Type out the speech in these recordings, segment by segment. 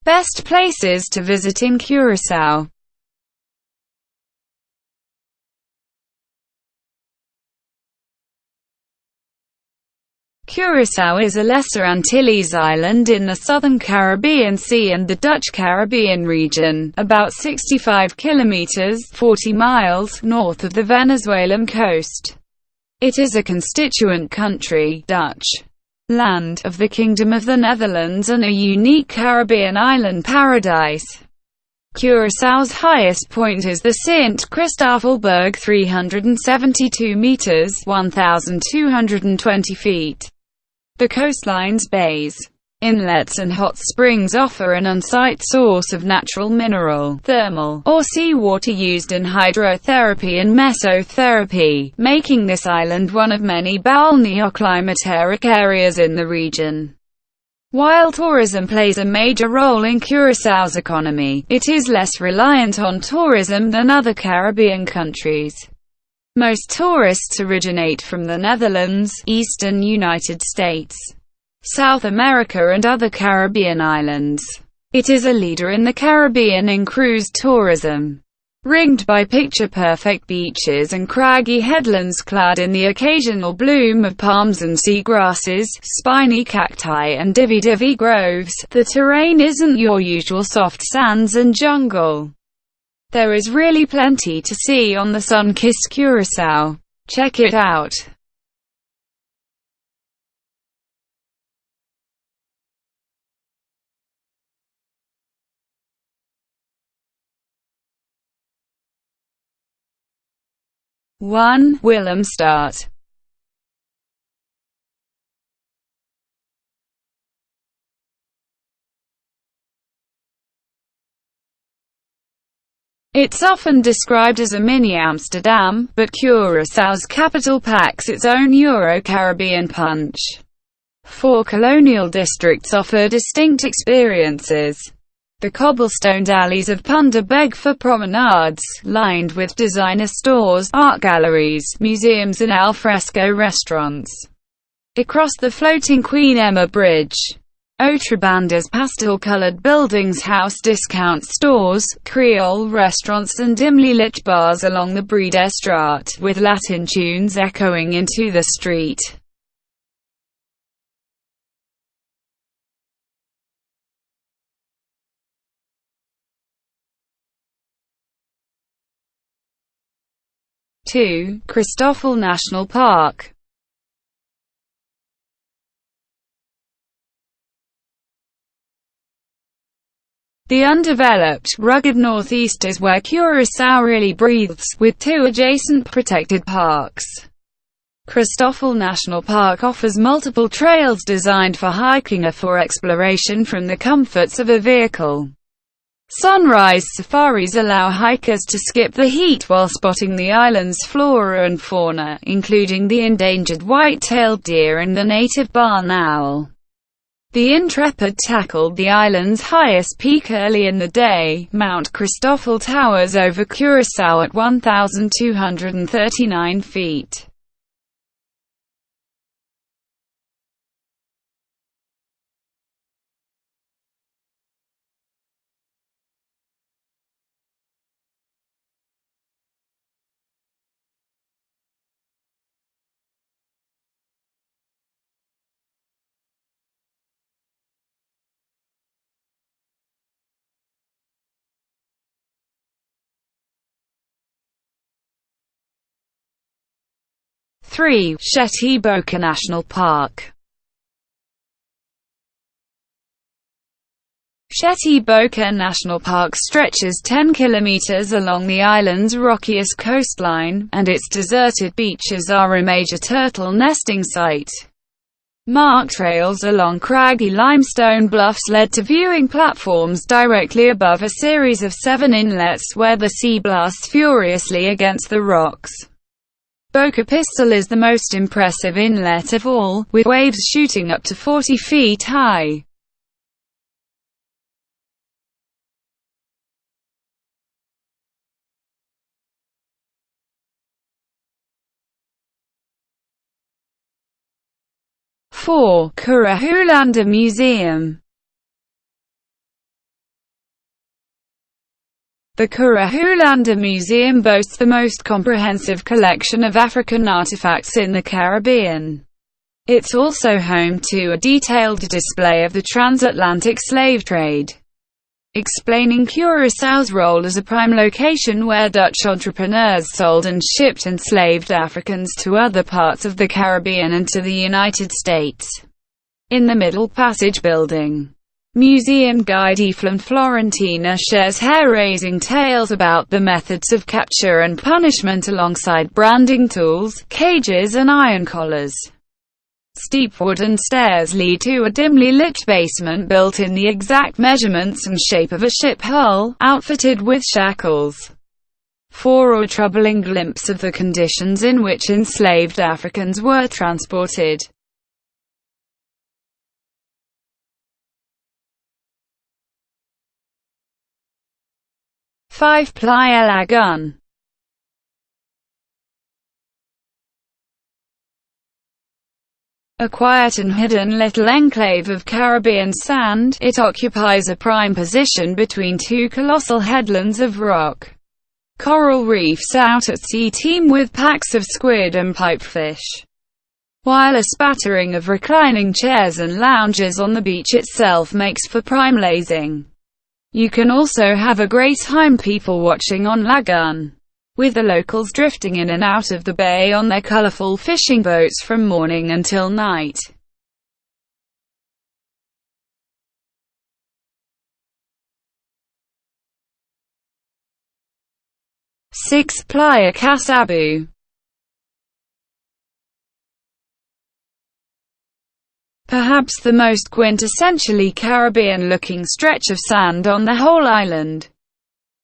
Best places to visit in Curaçao. Curaçao is a Lesser Antilles island in the southern Caribbean Sea and the Dutch Caribbean region, about 65 kilometers (40 miles) north of the Venezuelan coast. It is a constituent country, Dutch land, of the Kingdom of the Netherlands and a unique Caribbean island paradise. Curaçao's highest point is the Sint Christoffelberg, 372 meters (1,220 feet). The coastlines, bays, inlets and hot springs offer an on-site source of natural mineral, thermal, or seawater used in hydrotherapy and mesotherapy, making this island one of many balneoclimateric areas in the region. While tourism plays a major role in Curaçao's economy, it is less reliant on tourism than other Caribbean countries. Most tourists originate from the Netherlands, eastern United States, South America and other Caribbean islands. It is a leader in the Caribbean in cruise tourism. Ringed by picture-perfect beaches and craggy headlands clad in the occasional bloom of palms and seagrasses, spiny cacti and divvy groves, the terrain isn't your usual soft sands and jungle. There is really plenty to see on the sun-kissed Curaçao. Check it out. Willemstad. It's often described as a mini-Amsterdam, but Curaçao's capital packs its own Euro-Caribbean punch. 4 colonial districts offer distinct experiences. The cobblestoned alleys of Punta beg for promenades, lined with designer stores, art galleries, museums and alfresco restaurants. Across the floating Queen Emma Bridge, Outrabanda's pastel-colored buildings house discount stores, Creole restaurants and dimly lit bars along the Brie de Straat, with Latin tunes echoing into the street. Christoffel National Park. The undeveloped, rugged northeast is where Curaçao really breathes, with 2 adjacent protected parks. Christoffel National Park offers multiple trails designed for hiking or for exploration from the comforts of a vehicle. Sunrise safaris allow hikers to skip the heat while spotting the island's flora and fauna, including the endangered white-tailed deer and the native barn owl. The Intrepid tackled the island's highest peak early in the day. Mount Christoffel towers over Curaçao at 1,239 feet. Shete-Boca-National Park. Shete-Boca National stretches 10 kilometers along the island's rockiest coastline, and its deserted beaches are a major turtle nesting site. Marked trails along craggy limestone bluffs led to viewing platforms directly above a series of 7 inlets where the sea blasts furiously against the rocks. Boka-pistol is the most impressive inlet of all, with waves shooting up to 40 feet high. Hulanda Museum. The Hulanda Museum boasts the most comprehensive collection of African artifacts in the Caribbean. It's also home to a detailed display of the transatlantic slave trade, explaining Curaçao's role as a prime location where Dutch entrepreneurs sold and shipped enslaved Africans to other parts of the Caribbean and to the United States. In the Middle Passage building, museum guide Eflin Florentina shares hair-raising tales about the methods of capture and punishment alongside branding tools, cages and iron collars. Steep wooden stairs lead to a dimly lit basement built in the exact measurements and shape of a ship hull, outfitted with shackles. For a troubling glimpse of the conditions in which enslaved Africans were transported. 5. Playa Lagun. A quiet and hidden little enclave of Caribbean sand, it occupies a prime position between two colossal headlands of rock. Coral reefs out at sea teem with packs of squid and pipefish, while a spattering of reclining chairs and lounges on the beach itself makes for prime lazing. You can also have a great time people watching on Lagun, with the locals drifting in and out of the bay on their colorful fishing boats from morning until night. Six. Playa Cas Abou. Perhaps the most quintessentially Caribbean-looking stretch of sand on the whole island.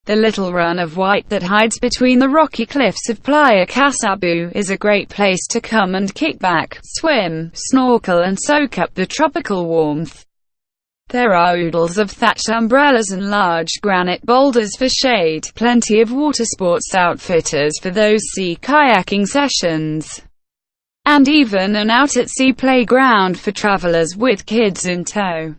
The little run of white that hides between the rocky cliffs of Playa Cas Abou is a great place to come and kick back, swim, snorkel and soak up the tropical warmth. There are oodles of thatched umbrellas and large granite boulders for shade, plenty of water sports outfitters for those sea kayaking sessions, and even an out-at-sea playground for travelers with kids in tow.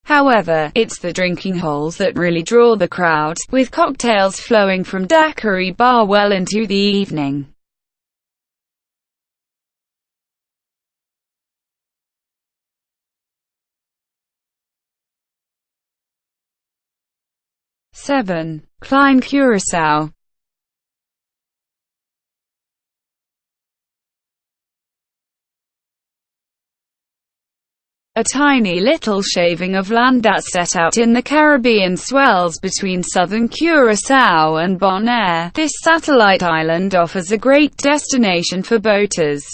However, it's the drinking holes that really draw the crowd, with cocktails flowing from daiquiri bar well into the evening. Seven. Klein, Curaçao. A tiny little shaving of land that's set out in the Caribbean swells between southern Curaçao and Bonaire, this satellite island offers a great destination for boaters.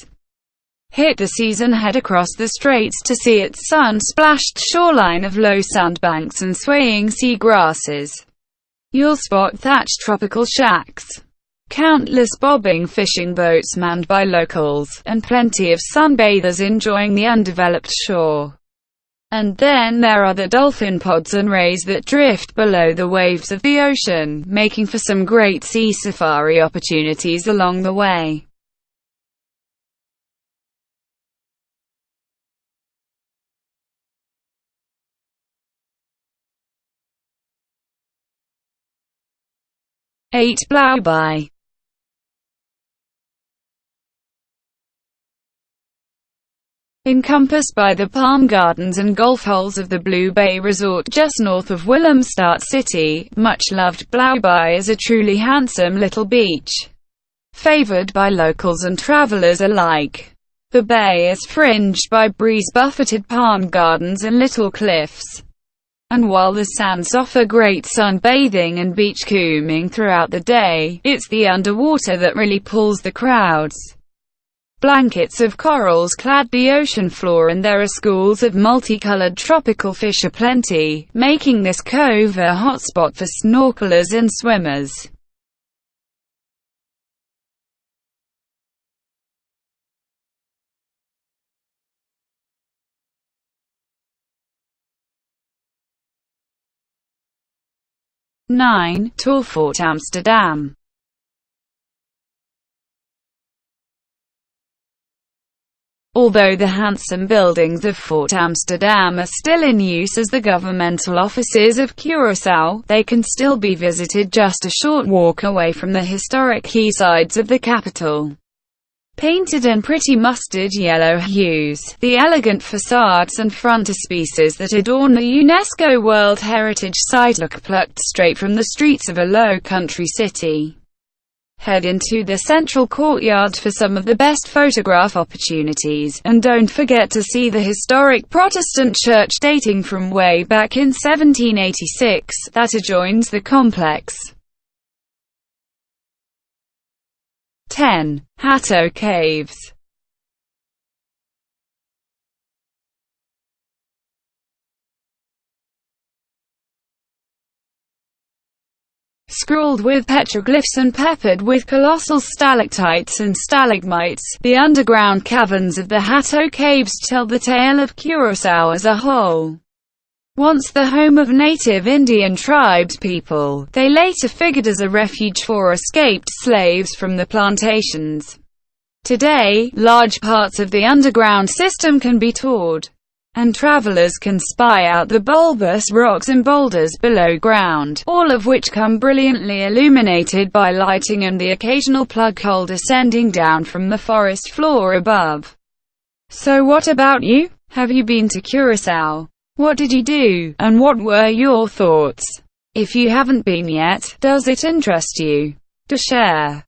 Hit the seas and head across the straits to see its sun-splashed shoreline of low sandbanks and swaying sea grasses. You'll spot thatched tropical shacks, countless bobbing fishing boats manned by locals, and plenty of sunbathers enjoying the undeveloped shore. And then there are the dolphin pods and rays that drift below the waves of the ocean, making for some great sea safari opportunities along the way. Eight. Blauwbaai. Encompassed by the palm gardens and golf holes of the Blue Bay Resort just north of Willemstad City, much-loved Blauwbaai is a truly handsome little beach, favored by locals and travelers alike. The bay is fringed by breeze-buffeted palm gardens and little cliffs, and while the sands offer great sunbathing and beach combing throughout the day, it's the underwater that really pulls the crowds. Blankets of corals clad the ocean floor and there are schools of multicolored tropical fish aplenty, making this cove a hotspot for snorkelers and swimmers. Nine. Tour-fort-Amsterdam. Although the handsome buildings of Fort Amsterdam are still in use as the governmental offices of Curaçao, they can still be visited just a short walk away from the historic quaysides of the capital. Painted in pretty mustard yellow hues, the elegant facades and frontispieces that adorn the UNESCO World Heritage Site look plucked straight from the streets of a low-country city. Head into the central courtyard for some of the best photograph opportunities, and don't forget to see the historic Protestant church dating from way back in 1786, that adjoins the complex. 10. Hato Caves. Scrawled with petroglyphs and peppered with colossal stalactites and stalagmites, the underground caverns of the Hato Caves tell the tale of Curaçao as a whole. Once the home of native Indian tribes people, they later figured as a refuge for escaped slaves from the plantations. Today, large parts of the underground system can be toured, and travelers can spy out the bulbous rocks and boulders below ground, all of which come brilliantly illuminated by lighting and the occasional plug hole descending down from the forest floor above. So what about you? Have you been to Curaçao? What did you do, and what were your thoughts? If you haven't been yet, does it interest you? To share.